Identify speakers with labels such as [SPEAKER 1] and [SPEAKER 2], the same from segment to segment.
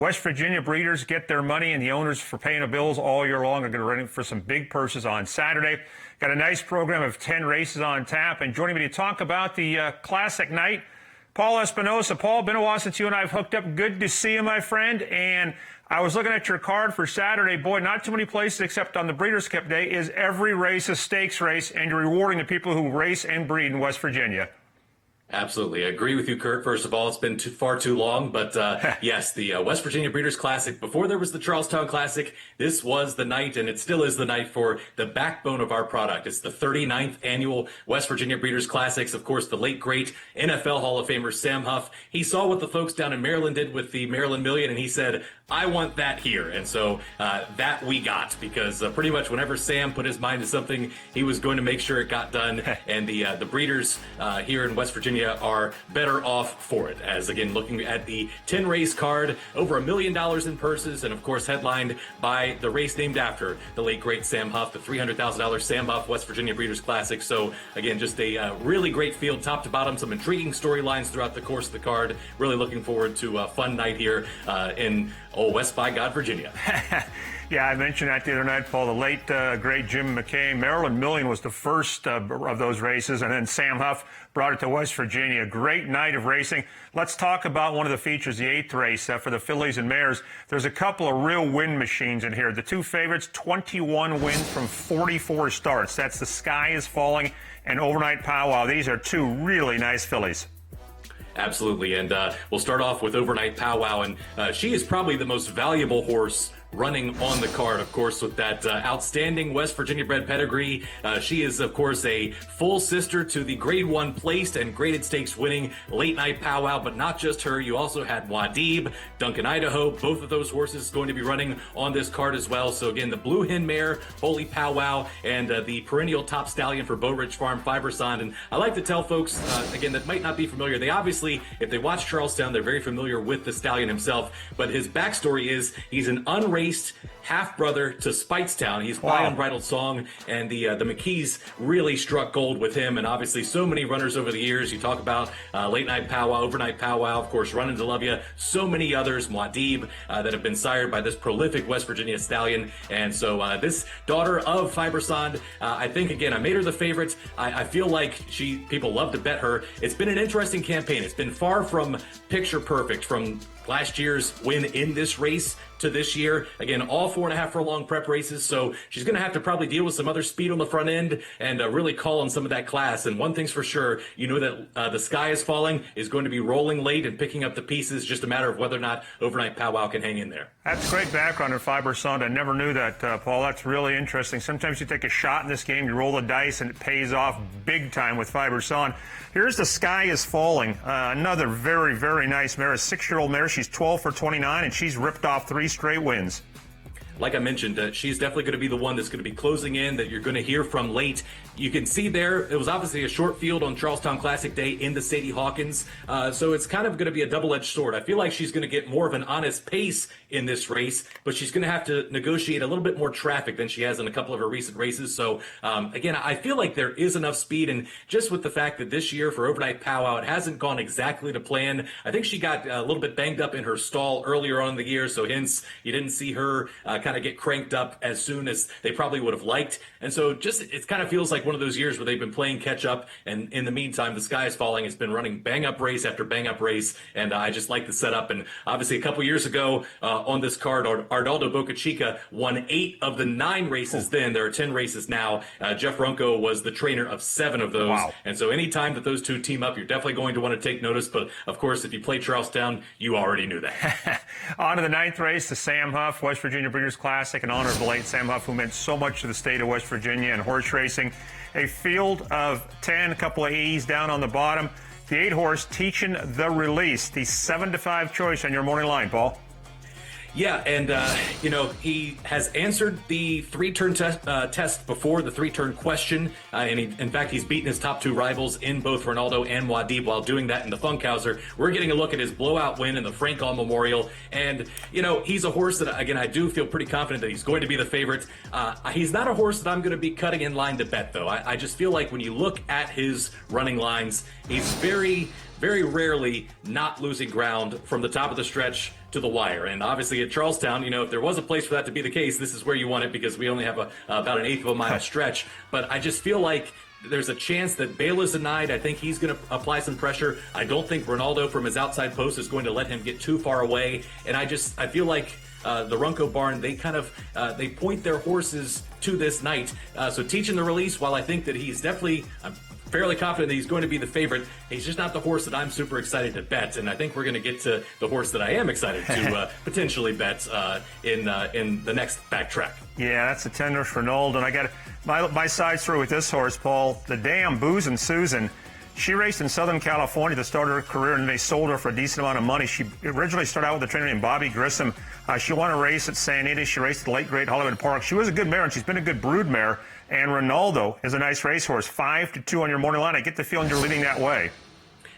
[SPEAKER 1] West Virginia breeders get their money, and the owners for paying the bills all year long are going to run for some big purses on Saturday. Got a nice program of 10 races on tap. And joining me to talk about the Classic night, Paul Espinosa. Paul, been a while since you and I have hooked up. Good to see you, my friend. And I was looking at your card for Saturday. Boy, not too many places except on the Breeders' Cup Day is every race a stakes race, and you're rewarding the people who race and breed in West Virginia.
[SPEAKER 2] Absolutely. I agree with you, Kurt. First of all, it's been far too long. But yes, the West Virginia Breeders' Classic, before there was the Charlestown Classic, this was the night, and it still is the night for the backbone of our product. It's the 39th annual West Virginia Breeders' Classics. Of course, the late, great NFL Hall of Famer Sam Huff. He saw what the folks down in Maryland did with the Maryland Million, and he said, I want that here. And so that we got, because pretty much whenever Sam put his mind to something, he was going to make sure it got done. And the breeders here in West Virginia are better off for it. As again, looking at the 10 race card, over $1 million in purses, and of course headlined by the race named after the late great Sam Huff, the $300,000 Sam Huff West Virginia Breeders' Classic. So again, just a really great field, top to bottom, some intriguing storylines throughout the course of the card. Really looking forward to a fun night here in West by God, Virginia.
[SPEAKER 1] Yeah, I mentioned that the other night, Paul. The late, great Jim McKay. Maryland Million was the first of those races, and then Sam Huff brought it to West Virginia. Great night of racing. Let's talk about one of the features, the 8th race for the fillies and mares. There's a couple of real win machines in here. The two favorites, 21 wins from 44 starts. That's The Sky is Falling and Overnight Powwow. These are two really nice fillies.
[SPEAKER 2] Absolutely, and we'll start off with Overnight Powwow, and she is probably the most valuable horse running on the card, of course, with that outstanding West Virginia bred pedigree. She is, of course, a full sister to the Grade 1 placed and graded stakes winning Late Night Powwow, but not just her. You also had Wadib, Duncan Idaho. Both of those horses going to be running on this card as well. So again, the Blue Hen Mare, Holy Powwow, and the perennial top stallion for Bow Ridge Farm, Fibersond. And I like to tell folks, again, that might not be familiar. They obviously, if they watch Charlestown, they're very familiar with the stallion himself, but his backstory is he's an unraced half-brother to Speightstown. He's by Unbridled Song, and the McKees really struck gold with him, and obviously so many runners over the years. You talk about Late Night Powwow, Overnight Powwow, of course, Runnin' to Love Ya, so many others, Muad'Dib, that have been sired by this prolific West Virginia stallion. And so this daughter of Fibersond, I think, again, I made her the favorite. I feel like people love to bet her. It's been an interesting campaign. It's been far from picture perfect from last year's win in this race to this year. Again, all 4.5 furlong prep races, so she's going to have to probably deal with some other speed on the front end and really call on some of that class. And one thing's for sure, you know that The Sky is Falling is going to be rolling late and picking up the pieces, just a matter of whether or not Overnight Powwow can hang in there.
[SPEAKER 1] That's great background in Fibersond. I never knew that, Paul. That's really interesting. Sometimes you take a shot in this game, you roll the dice, and it pays off big time with Fibersond. Here's The Sky is Falling, another very, very nice mare, a 6-year-old mare. She's 12 for 29, and she's ripped off 3 straight wins.
[SPEAKER 2] Like I mentioned, she's definitely going to be the one that's going to be closing in, that you're going to hear from late. You can see there, it was obviously a short field on Charlestown Classic Day in the Sadie Hawkins, so it's kind of going to be a double-edged sword. I feel like she's going to get more of an honest pace in this race, but she's going to have to negotiate a little bit more traffic than she has in a couple of her recent races. So, again, I feel like there is enough speed, and just with the fact that this year for Overnight Powwow, it hasn't gone exactly to plan. I think she got a little bit banged up in her stall earlier on in the year, so hence you didn't see her kind of get cranked up as soon as they probably would have liked. And so just it kind of feels like one of those years where they've been playing catch up, and in the meantime, The Sky is Falling has been running bang up race after bang up race, and I just like the setup. And obviously a couple years ago on this card, Arnaldo Boca Chica won 8 of the 9 races. Then there are 10 races now. Jeff Runco was the trainer of 7 of those.
[SPEAKER 1] Wow.
[SPEAKER 2] And so anytime that those two team up, you're definitely going to want to take notice. But of course, if you play Charlestown, you already knew that.
[SPEAKER 1] On to the 9th race, the Sam Huff West Virginia Breeders' Classic, in honor of the late Sam Huff, who meant so much to the state of West Virginia and horse racing. A field of 10, a couple of E's down on the bottom. The 8-horse, Teaching the Release, the 7-5 choice on your morning line, Paul.
[SPEAKER 2] Yeah, and, he has answered the 3-turn test before, the 3-turn question, and in fact, he's beaten his top 2 rivals in both Ronaldo and Muad'Dib while doing that in the Funkhauser. We're getting a look at his blowout win in the Frank All Memorial, and, he's a horse that, again, I do feel pretty confident that he's going to be the favorite. He's not a horse that I'm going to be cutting in line to bet, though. I just feel like when you look at his running lines, he's very rarely not losing ground from the top of the stretch to the wire. And obviously at Charlestown, if there was a place for that to be the case, this is where you want it, because we only have about an eighth of a mile stretch. But I just feel like there's a chance that Bale is denied. I think he's going to apply some pressure. I don't think Ronaldo from his outside post is going to let him get too far away. And I feel like the Runco barn, they point their horses to this night. So teaching the release, while I think that he's definitely, I'm fairly confident that he's going to be the favorite, he's just not the horse that I'm super excited to bet. And I think we're going to get to the horse that I am excited to potentially bet in the next backtrack.
[SPEAKER 1] Yeah, that's a tender for Ronaldo. And I got my side story with this horse, Paul. The damn Booze and Susan. She raced in Southern California to start her career, and they sold her for a decent amount of money. She originally started out with a trainer named Bobby Grissom. She won a race at San Anita. She raced at the late great Hollywood Park. She was a good mare, and she's been a good brood mare. And Ronaldo is a nice racehorse. 5-2 on your morning line. I get the feeling you're leading that way.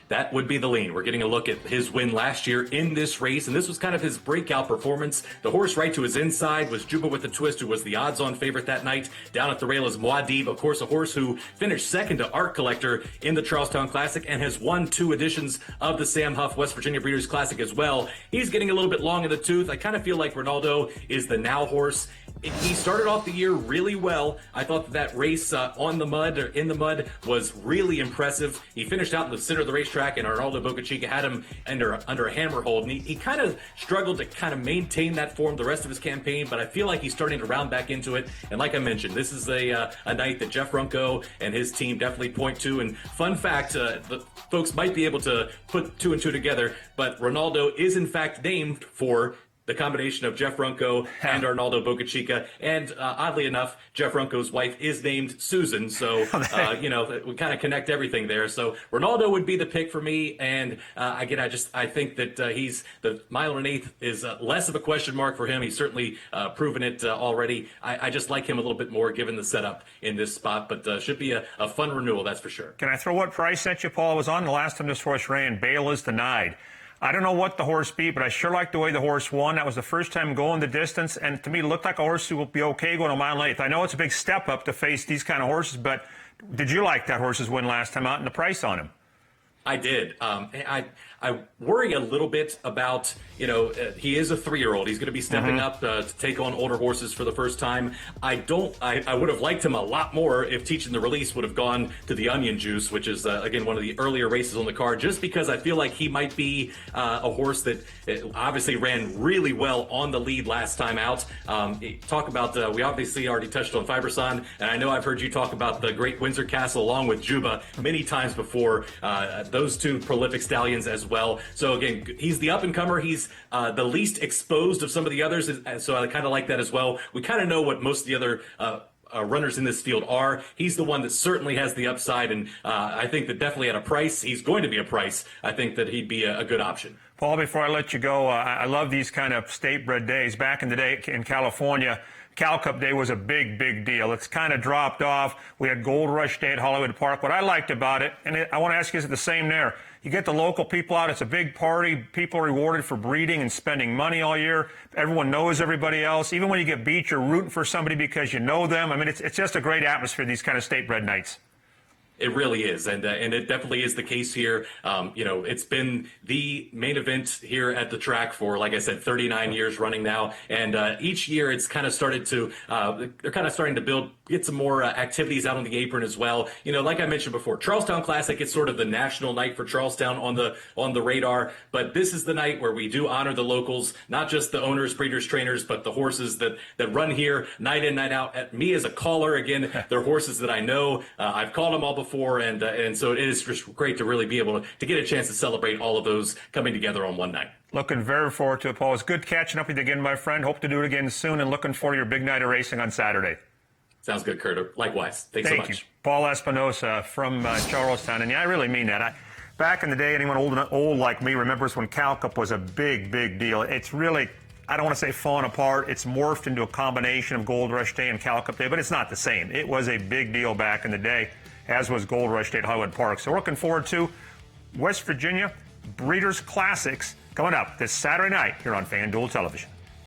[SPEAKER 2] That would be the lean. We're getting a look at his win last year in this race, and this was kind of his breakout performance. The horse right to his inside was Juba with the Twist, who was the odds-on favorite that night. Down at the rail is Muad'Dib, of course, a horse who finished second to Art Collector in the Charlestown Classic and has won 2 editions of the Sam Huff West Virginia Breeders' Classic as well. He's getting a little bit long in the tooth. I kind of feel like Ronaldo is the now horse. He started off the year really well. I thought that race in the mud was really impressive. He finished out in the center of the racetrack, and Arnaldo Bocachica had him under a hammer hold. And he kind of struggled to kind of maintain that form the rest of his campaign, but I feel like he's starting to round back into it. And like I mentioned, this is a night that Jeff Runco and his team definitely point to. And fun fact, the folks might be able to put 2 and 2 together, but Ronaldo is in fact named for the combination of Jeff Runco and Arnaldo Bocachica. And oddly enough, Jeff Runco's wife is named Susan. So, we kind of connect everything there. So Ronaldo would be the pick for me. And again, I think that he's the mile and an eighth is less of a question mark for him. He's certainly proven it already. I just like him a little bit more given the setup in this spot, but should be a fun renewal, that's for sure.
[SPEAKER 1] Can I throw what price at you, Paul? I was on the last time this horse ran. Bale is denied. I don't know what the horse beat, but I sure like the way the horse won. That was the first time going the distance, and to me, it looked like a horse who will be okay going a mile and an eighth. I know it's a big step up to face these kind of horses, but did you like that horse's win last time out and the price on him?
[SPEAKER 2] I did. I worry a little bit about, he is a 3-year-old. He's going to be stepping up to take on older horses for the first time. I would have liked him a lot more if Teaching the Release would have gone to the Onion Juice, which is, again, one of the earlier races on the card, just because I feel like he might be a horse that obviously ran really well on the lead last time out. Talk about, we obviously already touched on Fiberson, and I know I've heard you talk about the Great Windsor Castle along with Juba many times before. Those 2 prolific stallions as well. So again, he's the up-and-comer. He's the least exposed of some of the others, so I kind of like that as well. We kind of know what most of the other runners in this field are. He's the one that certainly has the upside, and I think that definitely at a price, he's going to be a price. I think that he'd be a good option.
[SPEAKER 1] Paul, before I let you go, I love these kind of state-bred days. Back in the day in California, Cal Cup Day was a big, big deal. It's kind of dropped off. We had Gold Rush Day at Hollywood Park. What I liked about it, and I want to ask you, is it the same there? You get the local people out. It's a big party. People are rewarded for breeding and spending money all year. Everyone knows everybody else. Even when you get beat, you're rooting for somebody because you know them. I mean, it's just a great atmosphere, these kind of state-bred nights.
[SPEAKER 2] It really is, and it definitely is the case here. It's been the main event here at the track for, like I said, 39 years running now, and each year it's kind of started to, they're kind of starting to get some more activities out on the apron as well. Like I mentioned before, Charlestown Classic is sort of the national night for Charlestown on the radar, but this is the night where we do honor the locals, not just the owners, breeders, trainers, but the horses that run here night in, night out. At me as a caller, again, they're horses that I know. I've called them all before, and so it is just great to really be able to get a chance to celebrate all of those coming together on one night.
[SPEAKER 1] Looking very forward to it, Paul. It's good catching up with you again, my friend. Hope to do it again soon, and looking forward to your big night of racing on Saturday.
[SPEAKER 2] Sounds good, Kurt. Likewise. Thanks so much.
[SPEAKER 1] Thank you. Paul Espinosa from Charlestown. And yeah, I really mean that. Back in the day, anyone old like me remembers when Cal Cup was a big, big deal. It's really, I don't want to say fallen apart. It's morphed into a combination of Gold Rush Day and Cal Cup Day, but it's not the same. It was a big deal back in the day, as was Gold Rush Day at Hollywood Park. So we're looking forward to West Virginia Breeders' Classics coming up this Saturday night here on FanDuel Television.